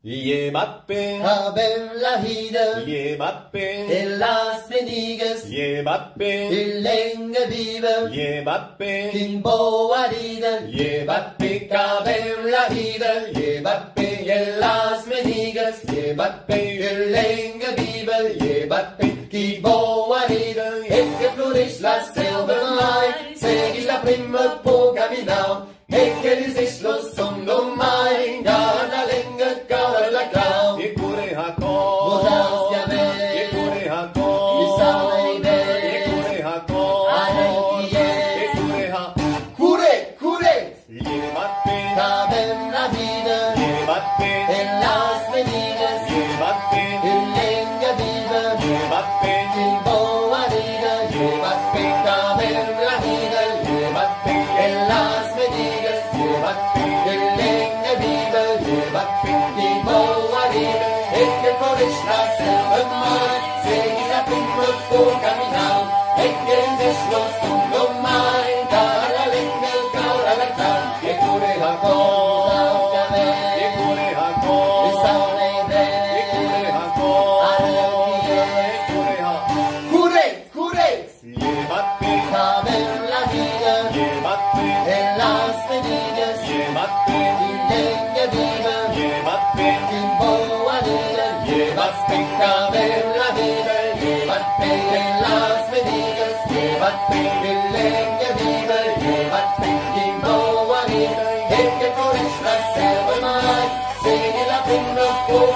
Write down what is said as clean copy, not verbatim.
Mbappé, a ver la gira Mbappé, en Las Vegas, Mbappé, el länge viva, Mbappé, in Boarida, Mbappé, a ver la gira, Mbappé en Las Vegas, Mbappé, el länge viva, Mbappé, in Boarida, et que floreix la selva mai, seguix la prima por caminau, et que dices los son no mai, la lenga cara la clau, Ekure Jacob, Vos ya ves, Ekure Jacob, y sabe ver, Ekure Jacob, Anarquía. Ekure Jacob, Cure, Mbappé, a ver la vida, Mbappé, en Las Vegas, Mbappé, el länge viva, Mbappé, in Boarida, Mbappé, a ver la vida, Mbappé, en Las Vegas, el länge viva, in Boarida, et que floreix la selva mai, seguir la prima por caminau, et que ens los son no mai, la lenga cara la clau, que cure la cosa, ya ves, Ekure Jacob, y sabe ver, Ekure Jacob, Anarquía. Ekure Jacob, Cure, Mbappé, a ver la vida, Mbappé, en Las Vegas, Mbappé, in länge viva, Mbappé, in Boarida, Mbappé, a ver la vida, Mbappé en Las Vegas, Mbappé en länge viva, Mbappé in Boarida, et que floreix la selva mai, seguir la prima por